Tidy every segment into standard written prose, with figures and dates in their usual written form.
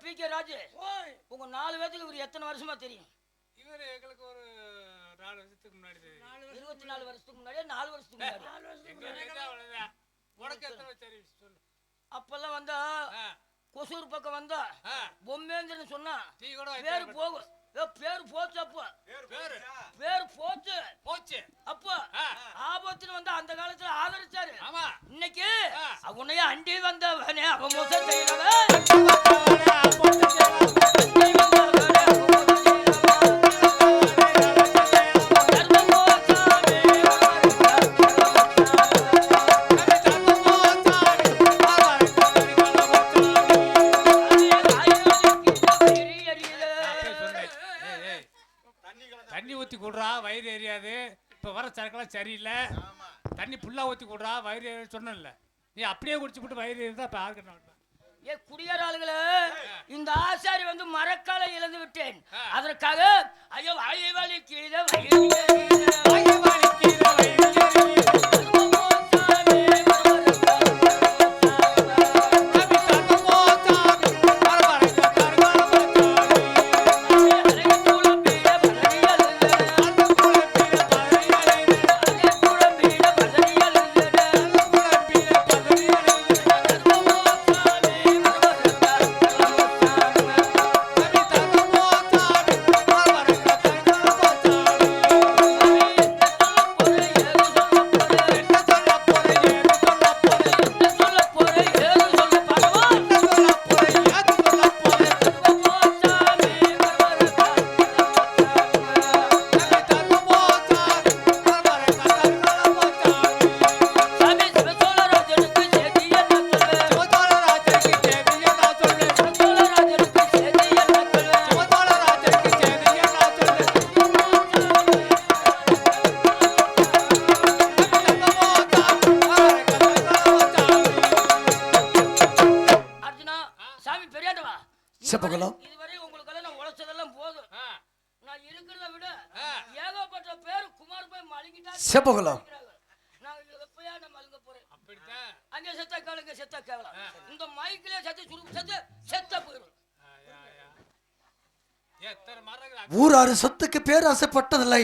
B K. Raju, உங்க 4 பேத்துக்கு இவர் எத்தனை வருஷமா தெரியும்? இவர் எங்களுக்கு ஒரு 4 வருஷத்துக்கு முன்னாடி தெரியும். 24 வருஷத்துக்கு முன்னாடி 4 வருஷத்துக்கு முன்னாடி. உனக்கு எத்தனை சரி சொல்லு. அப்பெல்லாம் வந்தா கொசூர் பக்கம் வந்தா பொம்மேந்திரன் சொன்னா டீ கூட பேரு போகும். பேரு போச்சு அப்ப. பேரு போச்சு அப்ப. ஆபத்துன்னு வந்தா அந்த காலத்துல ஆதரிச்சாரு. இன்னைக்கு உன்னைய அண்டி வந்தவனே அவன் மோசம் தண்ணி ஊத்தி கூடுறா வயிறு எரியாது. இப்ப வர சரக்கெல்லாம் சரியில்லை. தண்ணி புல்லா ஊத்தி கூடுறா வயிறு சொன்னல. நீ அப்படியே குடிச்சு போட்டு வயிறு இருந்தா இப்ப யாருக்கு? ஏ குடியார ஆளுகளே, இந்த ஆசாரி வந்து மரக்காலை இழந்து விட்டேன். அதற்காக ஐயோ வாழி கீழே செப்பகுளம். இதுவரை உங்களுக்கு நான் உழைச்சதெல்லாம் போதும். நான் இருக்கிறத விட ஏகப்பட்ட பேர் குமார் போய் மழுங்கிட்டா செப்பகுளம். நான் எப்பயா நான் மழுங்க போறேன். அப்படிதான். அங்கே செத்தா கேளுங்க, செத்தா கேவலாம். இந்த மைக்கிலே செத்து சுருக்கு செத்து செத்த போயிடும். ஊராரு சொத்துக்கு பேராசைப்பட்டதில்லை,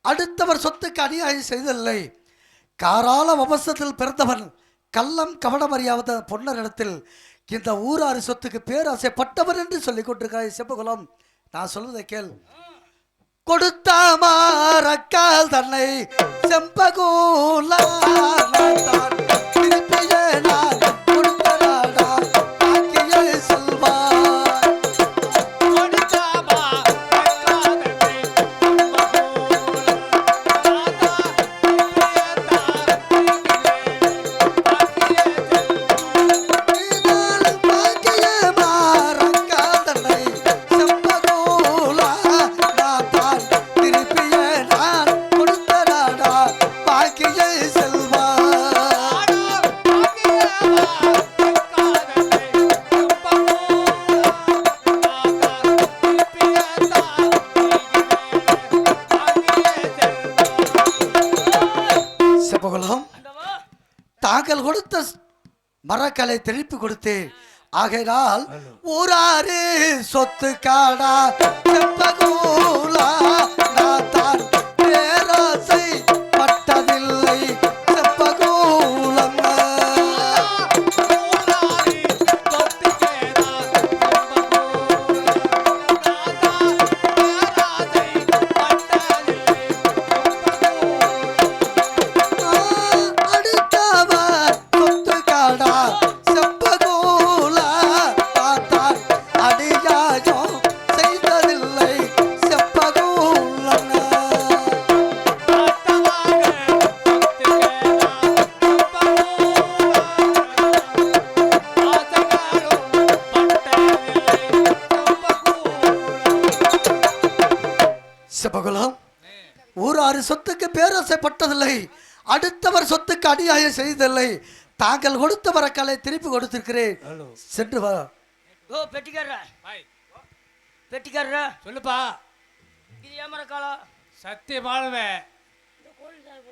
அடுத்தவர் சொத்துக்கு அநியாயம் செய்ததில்லை. காராள வம்சத்தில் பிறந்தவன் கள்ளம் கவனம் அறியாத பொன்னரிடத்தில் இந்த ஊராறு சொத்துக்கு பேராசைப்பட்டவர் என்று சொல்லிக் கொண்டிருக்காய் செப்பகுளம். நான் சொல்வதை கேள். கொடுத்த மாறக்கால் தன்னை செம்பகுலா தாங்கள் கொடுத்த மரக்கலை திருப்பி கொடுத்து ஆகையால் ஊராறு சொத்து காடா செப்பகுலா நான் தான் பேராசை பட்டதில்லை செப்பகுலம். ஊராறு சொத்துக்கு பேராசைப்பட்டதில்லை, அடுத்தவர் சொத்துக்கு அநியாயம் செய்ததில்லை. தாங்கள் கொடுத்த மரக்காலை திருப்பி கொடுத்திருக்கிறேன். சென்று வா. ஓ பெட்டிக்காரரா சொல்லுப்பா. இது ஏன் மரக்காலா? சத்தியமானவே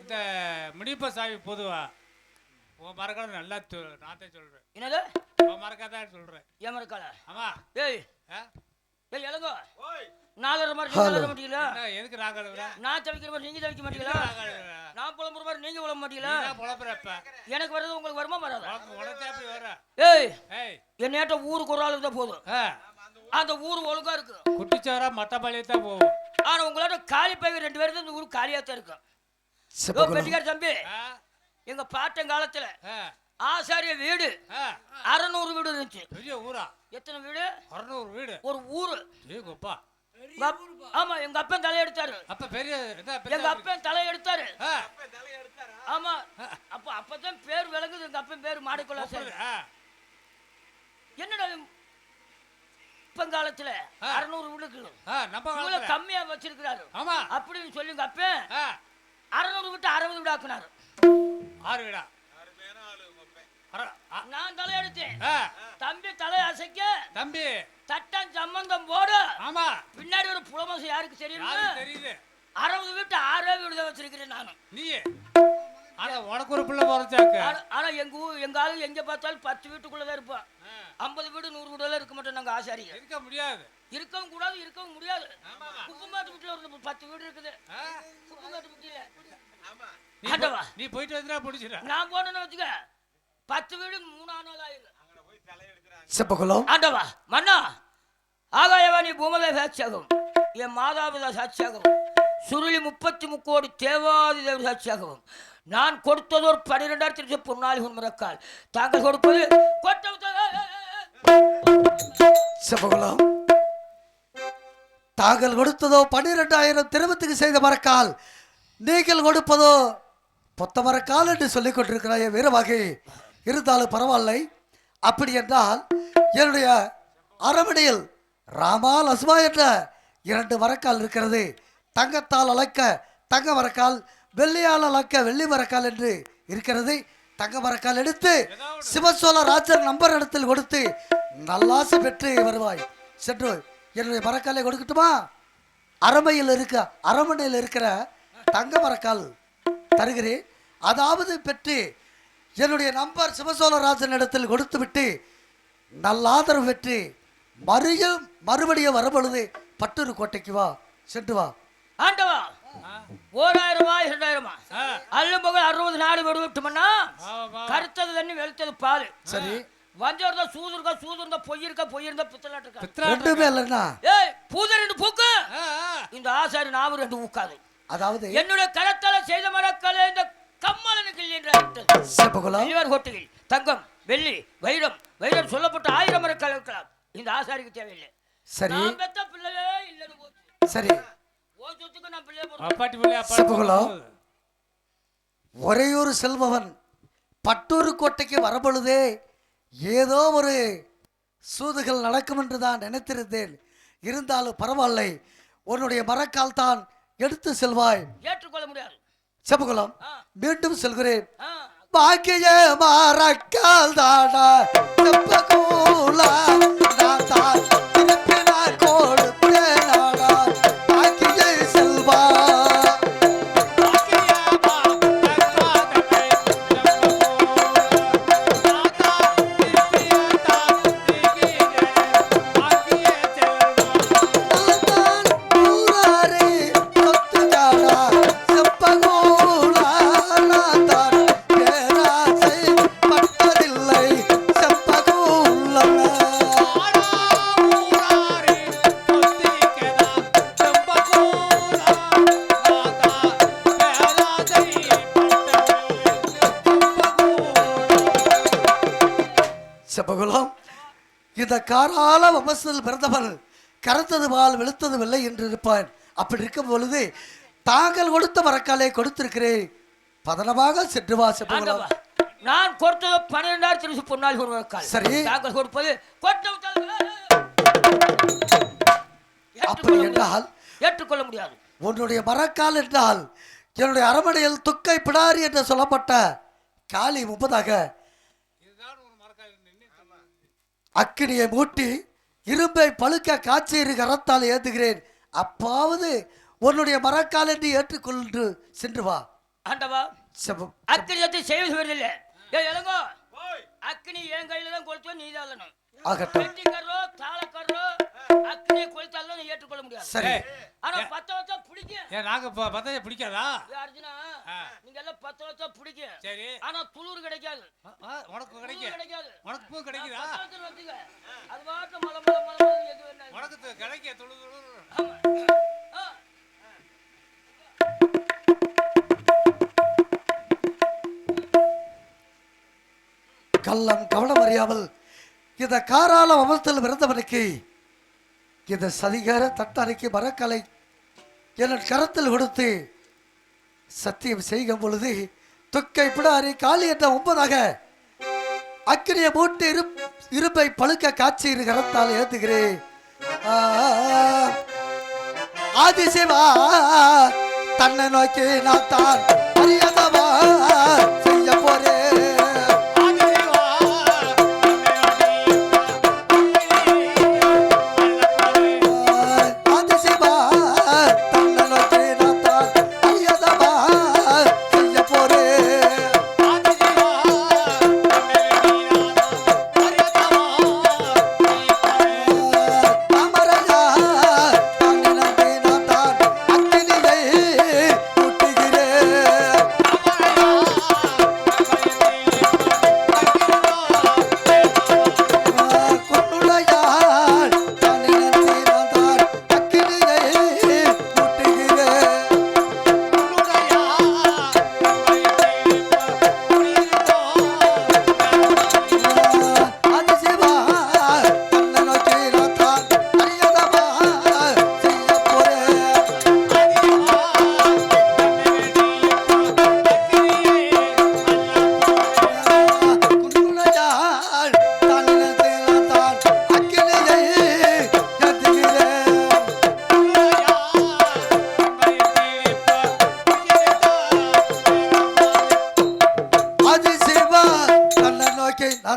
இந்த முடிப்ப சாவி பொதுவா உன் மரக்கால நல்லா நான் தான் சொல்றேன். என்னது உன் மரக்காதான் சொல்றேன். ஏன் மரக்கால ஆமா. ஏய் ஆ? ஏய் எழுங்கோ 4 மாதிரி நீங்க எழுத மாட்டீங்களா? என்ன, எதுக்கு நான் கழுவுறேன்? நான் தவிக்கிற மாதிரி நீங்க தவிக்க மாட்டீங்களா? நான் புலம்புற மாதிரி நீங்க புலம்ப மாட்டீங்களா? நான் புலம்புறப்ப எனக்கு வர்றது உங்களுக்கு வருமா வராதா? உனக்கு அப்படி வர. ஏய் ஏய் என்னேட்ட ஊருக்கு ஒரு ஆள் இருந்தா போதும். அந்த ஊர் ஒழுங்கா இருக்கு. குட்டிச்சவரா மட்டப்பாளையம் தான் போவோம். ஆனா உங்களோட காலி பைய 2 பேருக்கு இந்த ஊர் காலியா தான் இருக்கும். பெட்டிக்கார தம்பி எங்க பாட்டன் காலத்துல ஆசாரிய வீடு 600 வீடு இருந்துச்சு. பெரிய ஊரா? எத்தனை வீடு? 600 வீடு. ஒரு ஊரு. ஏகப்பா. ஆமா எங்க அப்பன் தலையெடுத்தாரு. அப்ப பெரிய எங்க அப்பன் தலையெடுத்தாரு. ஆமா அப்பதான் பேர் விளங்குது. எங்க அப்பன் பேர் மாடிக்கொள்ள. என்னடா இப்பங்காலத்துல 600 வீடுக்கு நம்ம கம்மியா வச்சிருக்கிறாரு அப்படின்னு சொல்லி எங்க அப்பன் 600 விட்டு 60 வீடு ஆக்குனாரு. 6 வீடா? நான் தலையெடுத்தேன். தம்பி தலை அசைக்க தம்பி தட்டம் சம்பந்தம் போடு. ஆமா பின்னாடி ஒரு புலமசு யாருக்கு தெரியும்? தெரியுது. 60 வீட்டு 6 வீடு தான் வச்சிருக்கிறேன் நானும். நீ ஆனா உனக்கு ஒரு பிள்ளை போறச்சாக்கு. ஆனா எங்க ஆளு எங்க பார்த்தாலும் 10 வீட்டுக்குள்ளதான் இருப்பான். 50 வீடு 100 வீடு எல்லாம் இருக்க மாட்டோம். நாங்க ஆசாரிங்க இருக்க முடியாது. இருக்கவும் கூடாது இருக்கவும் முடியாது. குப்பமாட்டு வீட்டுல ஒரு 10 வீடு இருக்குது. குப்பமாட்டு வீட்டுல நீ போயிட்டு வந்தா பிடிச்சிட. நான் போனேன்னு வச்சுக்க 10 வீடு 3 நாள் ஆயிரும். செப்பகுலம் ஆண்டவா மன்னா ஆகாயவாணி பூமலை சாட்சியாகும். என் மாதாபிதா சாட்சியாகவும் சுருளி 33 கோடி தேவாதி தேவர் சாட்சியாகவும் நான் கொடுத்ததோர் 12,000 பொன்னாளி உண்மரக்கால் தாங்கள் கொடுப்பது செப்பகுலம் தாங்கள் கொடுத்ததோ 12,000 திருமத்துக்கு செய்த மரக்கால், நீங்கள் கொடுப்பதோ பொத்த மரக்கால் என்று சொல்லிக் கொண்டிருக்கிறாய் வீரவாகி. இருந்தாலும் பரவாயில்லை. அப்படி என்றால் என்னுடைய அரமனையில் ராமா லஸ்மா என்ற 2 மரக்கால் இருக்கிறது. தங்கத்தால் அளக்க தங்க மரக்கால், வெள்ளியால் அளக்க வெள்ளி மரக்கால் என்று இருக்கிறது. தங்க மரக்கால் எடுத்து சிவசோழ ராஜர் நம்பர் இடத்தில் கொடுத்து நல்லாசை பெற்று வருவாய். சென்று என்னுடைய மரக்காலை கொடுக்கட்டுமா? அரமனையில் இருக்கிற தங்க மரக்கால் தருகிறேன். அதாவது பெற்று என்னுடைய நம்பர் சிவசோழராஜன் இடத்தில் கொடுத்து விட்டு நல்ல ஆதரவு பெற்று மறுபடியும் வரும்பொழுது பட்டூர் கோட்டைக்கு வா. சென்று வா. ஆண்டவா 1000 2000 அல்லும் போக 60 நாடு விடுவிட்டோம்னா கருத்தது தண்ணி வெளுத்தது பால். சரி வஞ்சோர்தா சூதுருந்தா பொய் இருந்தா பித்தலாட்டு இருக்கா. ரெண்டுமே இல்லைன்னா ஏய் பூத 2 பூக்கு இந்த ஆசாரி நாம 2 ஊக்காது. அதாவது என்னுடைய கரத்தால செய்த மரக்காலே இந்த கம்மலனுக்கு இல்லை. கோட்டையில் தங்கம் வெள்ளி வைரம் சொல்லப்பட்ட 1000 மரக்கால் இருக்கலாம். இந்த ஆசாரிக்கு தேவையில்லை. சரி பிள்ளையே இல்லைன்னு போச்சு. சரி செப்பகுலம் ஒரே ஒரு செல்பவன் பட்டூர் கோட்டைக்கு வரப்பொழுதே ஏதோ ஒரு சூதுகள் நடக்கும் என்று தான் நினைத்திருந்தேன். இருந்தாலும் பரவாயில்லை. உன்னுடைய மரக்கால் தான் எடுத்து செல்வாய். ஏற்றுக்கொள்ள முடியாது. செப்பகுலம் மீண்டும் செல்கிறேன். பாக்கிய மரக்கால் தாடா செப்பகுலா நான் தான் திருப்பினார் கொடுத்தேன் நாடா பாக்கிய செல்வா. இந்த காரால வம்சத்தில் பிறந்தவன் கருத்தது பால் வெளுத்தது இல்லை என்று இருப்பான். அப்படி இருக்கும் பொழுது தாங்கள் கொடுத்த மரக்காலை கொடுத்திருக்கிறேன். பதனமாக சென்று வா. செப்பகுலம் நான் கொடுத்தது 12,000 பொன்னாளி ஒரு மரக்கால். சரி தாங்கள் கொடுப்பது அப்படி என்றால் ஏற்றுக்கொள்ள முடியாது. உன்னுடைய மரக்கால் என்றால் என்னுடைய அரமனையில் துக்கை பிடாரி என்று சொல்லப்பட்ட காளி முன்பதாக அக்கினியை மூட்டி இரும்பை பழுக்க காய்ச்சி கரத்தால் ஏத்துகிறேன். அப்பாவது உன்னுடைய மரக்கால் என்று ஏற்றுக்கொண்டு சென்று வா. ஆண்டவா அக்கினியத்தை செய்வது இல்லை. ஏய் இளங்கோ அக்னி என் கையில தான் கொளுத்தோ நீ தான் அள்ளணும். ஆகட்டும். வெட்டிக்கறோ தாளக்கறோ அக்னியை கொளுத்தாலும் நீ ஏற்றுக்கொள்ள முடியாது. சரி. ஆனா 10 வருஷம் பிடிக்கும். ஏன் நாங்க பத்தே பிடிக்காதா? அர்ஜுனா நீங்க எல்லாம் 10 வருஷம் பிடிக்கும். சரி. ஆனா துளூர் கிடைக்காது. உனக்கு கிடைக்காது. உனக்கு பூ கிடைக்குதா? 10 வருஷம் வந்துங்க. அது பாட்டு மலை எது வேணா. உனக்கு கிடைக்க துளு. ஆமா. கள்ளம் கவனம் அறியாமல் இந்த காரால அவஸ்தில் பிறந்தவனுக்கு இந்த சதிகார தட்டறைக்கு மரக்கலை என் கரத்தில் கொடுத்து சத்தியம் செய்யும் பொழுது துக்கை பிடாரி காலி என்ற 9ஆக அக்கினியை மூட்டு இருப்பை பழுக்க காட்சி இரு கரத்தால் ஏத்துகிறேன். ஆதிசிவா தன்னை நோக்கி நான் தான் அறியாதவா செய்ய போறேன்.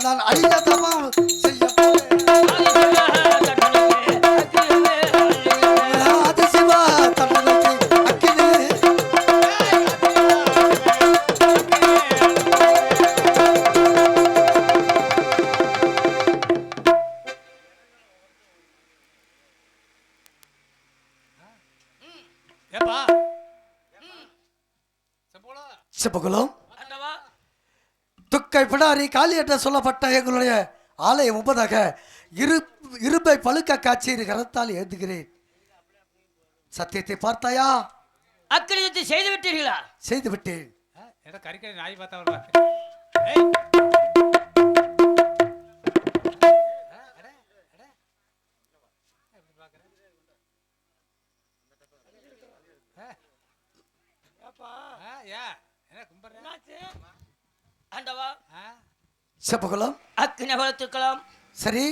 நான் அறியாதவா செய்ய போறேன். ஆதிசிவா தன்னை நோக்கி அக்கினி. ஏப்பா செப்பகுலம் துக்கை பிடாரி காலி என்று சொல்லப்பட்ட எங்களுடைய ஆலயம் 9ஆக இருப்பை பழுக்க காட்சி கரத்தால் ஏந்துகிறேன். சத்தியத்தை பார்த்தாயா? அக்கினியத்தை செய்து விட்டீர்களா? செய்து விட்டேன். கறிக்கடை நாய் பார்த்தா செப்பகுலம் அக்கினி வளர்த்திருக்கலாம். சரி.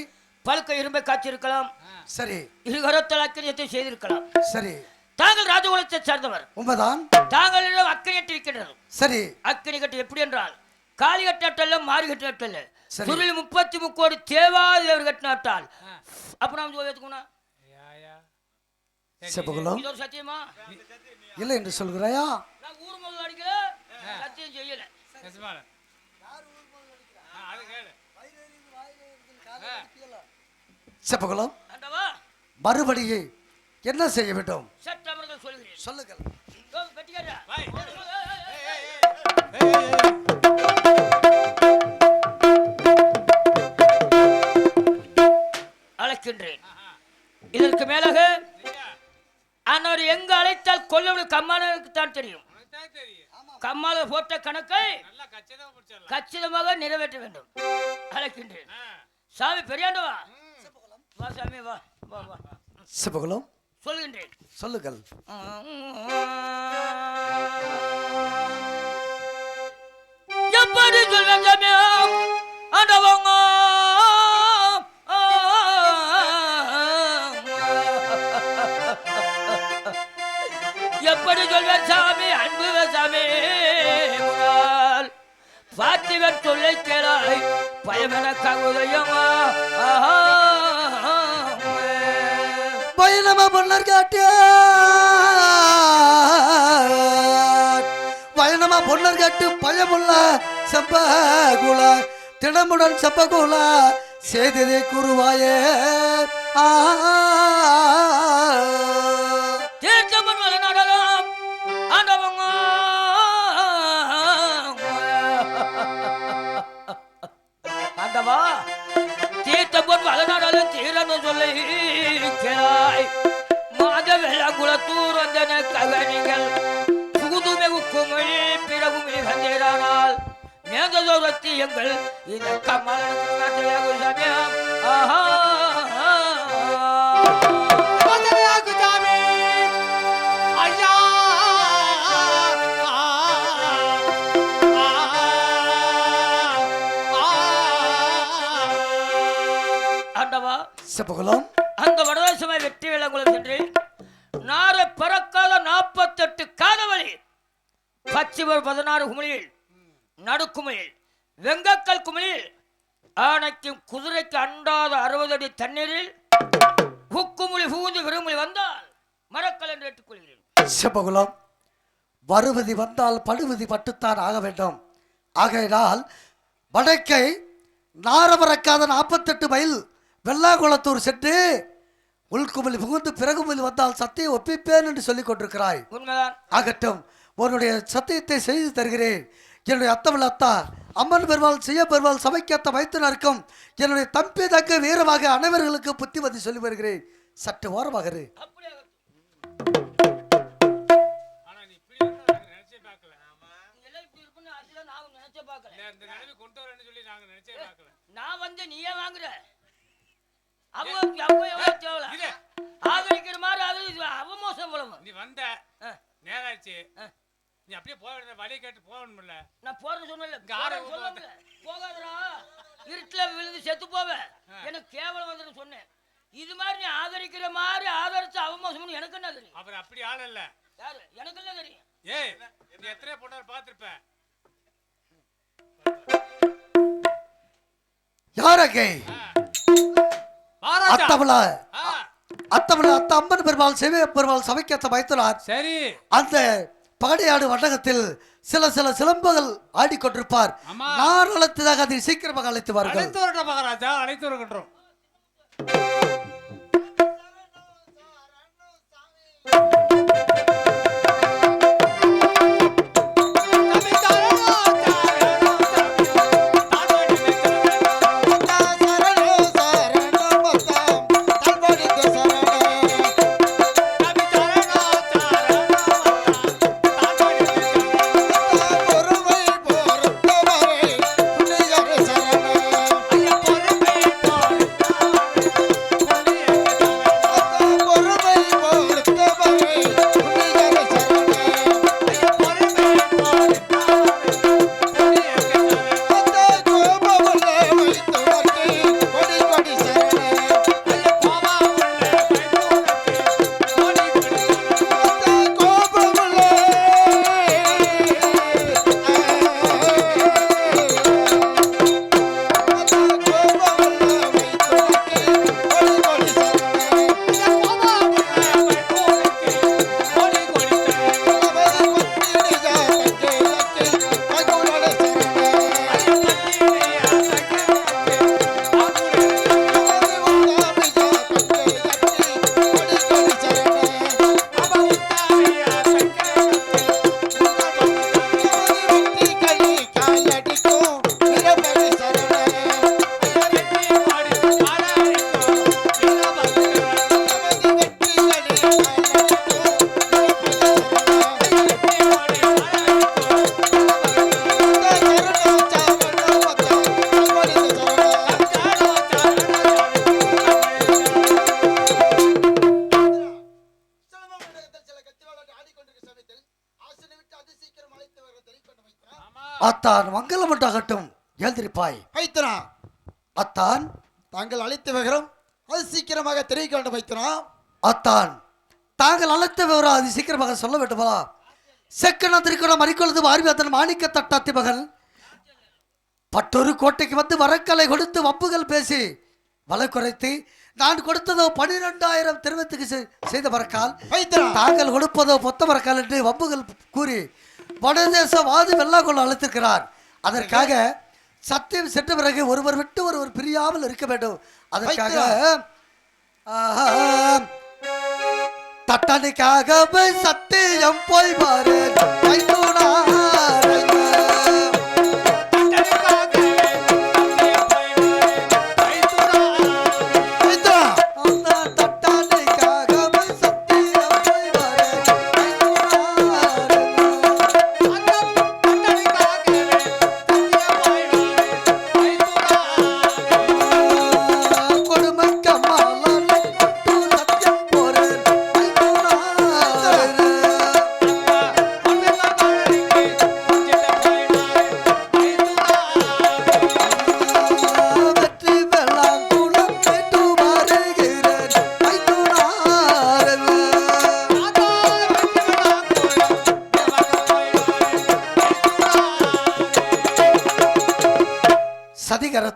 பழுக்க இரும்பை காய்ச்சிருக்கலாம். சரி. இருகரத்தால் அக்கினியத்தை செய்திருக்கலாம். சரி. தாங்கள் ராஜகுலத்தை சேர்ந்தவர். உண்மைதான். தாங்களிடம் அக்கினி கட்டி இருக்கின்றது. சரி. அக்கினி கட்டி எப்படி என்றால் காலி கட்டாட்டல்ல மாறி கட்டாட்டல்ல சரி. சுருளி 33 கோடி தேவாதேவர் கட்டினாட்டால் அப்ப நாம் ஜோதியத்துக்குனா செப்பகுலம் இது ஒரு சத்தியமா இல்லை என்று சொல்கிறாயா? நான் ஊர் முதல்ல அடிக்கல சத்தியம் செய்யல. செப்பகுலம் மறுபடியே என்ன செய்ய வேண்டும்? சட்டமர்கள் சொல்கிறேன். சொல்லுங்கள். அழைக்கின்றேன். இதற்கு மேலாக அன்னோர் எங்க அழைத்தால் கொல்லவனுக்கு கம்மாளனுக்கு தான் தெரியும். கம்மாள போட்ட கணக்கை கச்சிதமாக நிறைவேற்ற வேண்டும். அழைக்கின்றேன். சாமி பெரியாண்டவா வா சாமி வா வா வா. செப்பகுலம் சொல்கின்றேன். சொல்லுங்கள். எப்படி சொல்வேன் சாமி ஆண்டவங்க எப்படி சொல்வேன் சாமி அன்பு சாமி பார்த்திவன் சொல்லை கேளாய் பயமெனக்காக உதயமா பயணமா பொன்னர் காட்டிய பயணமா பொன்னர் கட்டு பயமுள்ள செம்பகுல திடமுடன் செம்பகுல செய்ததே குருவாயே தீர்த்தமன் வலை நடலாம் ஆண்டவங்க ஆண்டவா தீர்த்தப்பன் வலை நடலும் தீரன்னு சொல்லி கேளாய் மாதவெல்லாங்குளத்தூர் வந்தன கவனிகள் புகுதுமை உக்குமொழி பிறகுமே வந்தேரானால் மேதோரத்தி எங்கள் இந்த கமலனுக்கு சமயம் ஆஹா ஐயா ஆண்டவா செம்பகுலம் அந்த வடதேசமை வெற்றி விளங்குளம் சென்று நாரை பறக்காத 48 காலவழி பச்சிவர் 16 குமிழில் நடுக்குமிழில் வெங்கக்கல் குமிழில் ஆனைக்கும் குதிரைக்கு அண்டாத 60 அடி தண்ணீரில் புக்குமொழி புகுந்து விரும்பி வந்தால் மரக்கல் என்று ஏற்றுக்கொள்கிறேன். செம்பகுலம் வருவதி வந்தால் படுவதி பட்டுத்தான் ஆக வேண்டும். ஆகையினால் வடக்கை நாரபறக்காத 48 மைல் வெள்ளாங்குளத்தூர் சென்று உள்குமிழ் புகுந்து பிறகுமிழ் வந்தால் சத்தியம் ஒப்பிப்பேன் என்று சொல்லிக் கொண்டிருக்கிறாய். உண்மைதான். ஆகட்டும், உன்னுடைய சத்தியத்தை செய்து தருகிறேன். என்னுடைய அத்தமிழ் அத்தா அம்மன் பெருமாள் செய்ய பெருமாள் சபைக்கத்த வைத்து நிற்கும் என்னுடைய தம்பி தக்க வீரமாக அனைவர்களுக்கு புத்திமதி சொல்லி வருகிறேன். சற்று ஓரமாக இரு. நான் வந்து நீயே வாங்குற ஆதரிக்கிற மாதிரி அவமோசம் போல நீ வந்த நேராச்சு நீ அப்படியே போக வேண்டிய வழியை கேட்டு போகணும்ல. நான் போறேன்னு சொன்னேன். போகாதடா இருட்டுல விழுந்து செத்து போவேன் எனக்கு கேவலம் வந்து சொன்னேன். இது மாதிரி நீ ஆதரிக்கிற மாதிரி ஆதரிச்சு அவமோசம் எனக்கு என்ன தெரியும்? அப்புறம் அப்படி ஆள் இல்ல யாரு எனக்கு என்ன தெரியும்? ஏய் நீ எத்தனை பொண்ணார் பார்த்திருப்ப. யாரகை அத்தமிழ அத்தமிழ அத்த அம்மன் பெருமாள் செய்ய பெருமாள் சபைக்கத்த வைத்துள்ளார். சரி, அந்த பகடையாடு வட்டகத்தில் சில சிலம்புகள் ஆடிக்கொண்டிருப்பார். நான் அழைத்ததாக அதை சீக்கிரமாக அழைத்து வாருங்கள். அழைத்து வரட்டும் மகாராஜா, அழைத்து வருகின்றோம். அத்தான் மங்களம் உண்டாகட்டும். எழுந்திருப்பாய். வைத்தனா அத்தான் தாங்கள் அழைத்து வருகிறோம், அது சீக்கிரமாக தெரிவிக்க வேண்டும். வைத்தனா அத்தான் தாங்கள் அழைத்த விவரம் அது சீக்கிரமாக சொல்ல வேண்டுமா? செக்கன திருக்கணம் மறிக்கொழுது வாரிவத்தன் மாணிக்க தட்டாத்தி மகன் பட்டொரு கோட்டைக்கு வந்து வரக்கலை கொடுத்து வம்புகள் பேசி வலை குறைத்து நான் கொடுத்ததோ 12,000 திருவத்துக்கு செய்த மரக்கால், தாங்கள் கொடுப்பதோ பொத்த மரக்கால் என்று வம்புகள் கூறி வடதேசவாதி வெள்ளாக்குள்ள அழைத்திருக்கிறார். அதற்காக சத்தியம் சென்ற பிறகு ஒருவர் விட்டு ஒருவர் பிரியாமல் இருக்க வேண்டும். அதற்காக தட்டனுக்காகவே சத்தியம் போய் பாரு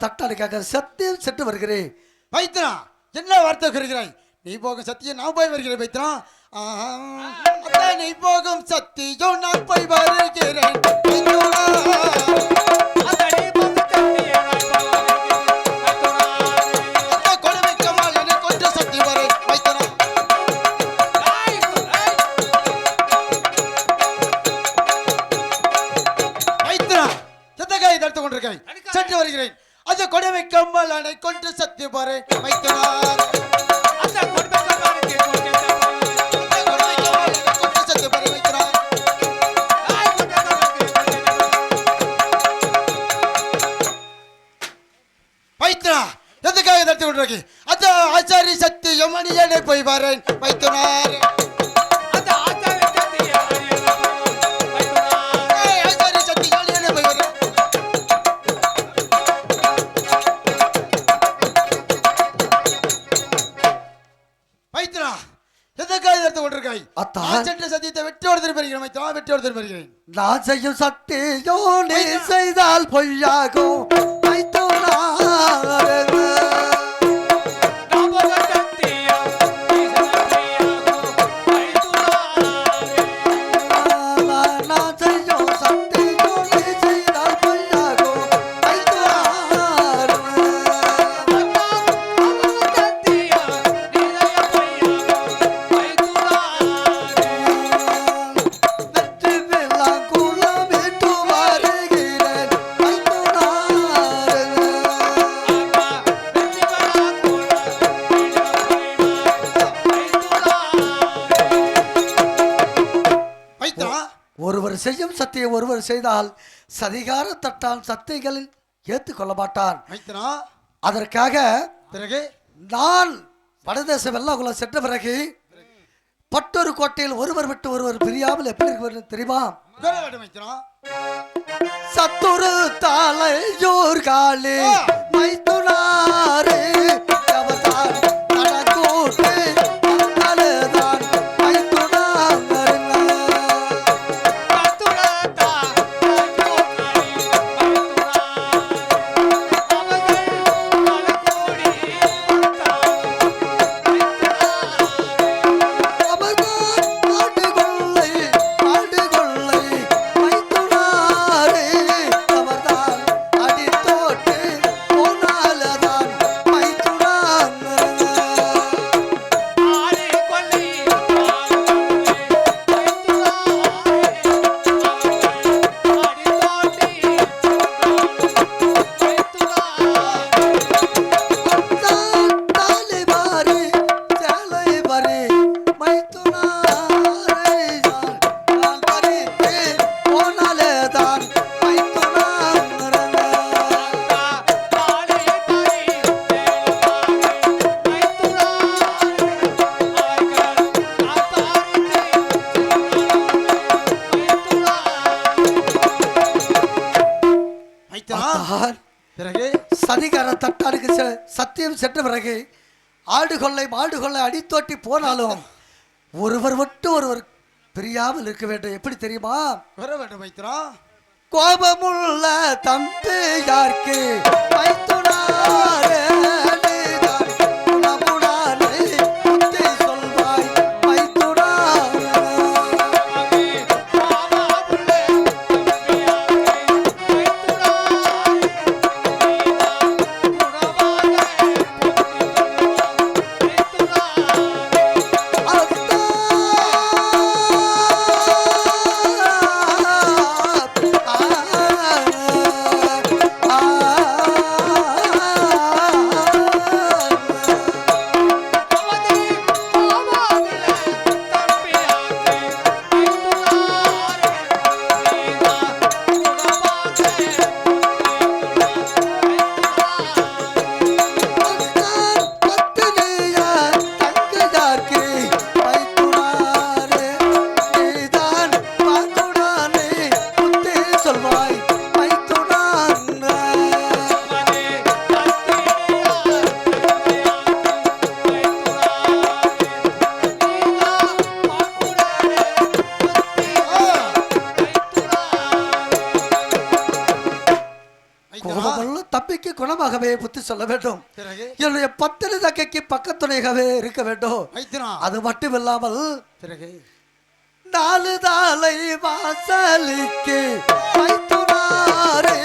தட்டானுக்காக சத்தியம் சென்று வருகிறேன். வைத்தனா என்ன வார்த்தை கூறுகிறாய்? நீ போகும் சத்தியம் நான் போய் வருகிறேன். வைத்தனா நீ போகும் சத்தியம் நான் போய் வருகிறேன். சென்று வருகிறேன். அந்த கொடுமை கம்மலானை கொண்டு சத்திய பாரு வைத்தனார். வைத்தனா எதுக்காக தடுத்து கொண்டிருக்கி? அந்த ஆச்சாரி சத்தியம் மணியனை போய் பாரு வைத்தனார். நான் செய்யும் சத்தியோ நீ செய்தால் பொய்யாகும். ஒருவர் செய்யும் சத்தியை ஒருவர் செய்தால் சதிகார தட்டான் சத்தைகளில் ஏற்றுக்கொள்ள மாட்டான். அதற்காக பிறகு நான் வடதேச வெள்ளாக்குள்ள சென்ற பிறகு பட்டொரு கோட்டையில் ஒருவர் விட்டு ஒருவர் பிரியாமல் எப்படி இருக்க தெரியுமா? சத்துரு தலையோர் காலே மைத்துனாரே சதிகார தட்டானுக்கு சத்தியம் சென்ற பிறகு ஆடு கொள்ளை மாடு கொள்ளை அடித்தோட்டி போனாலும் ஒருவர் விட்டு ஒருவர் பிரியாமல் இருக்க வேண்டும். எப்படி தெரியுமா? வர வேண்டும் வைத்தனா. கோபமுள்ள தம்பி யாருக்கு குணமாகவே புத்தி சொல்ல வேண்டும். பிறகு என்னுடைய பத்தினி தக்கைக்கு பக்கத்துணையாகவே இருக்க வேண்டும். வைத்திரம் அது மட்டும் இல்லாமல் பிறகு 4 தாளை வாசலுக்கு வைத்துனாரே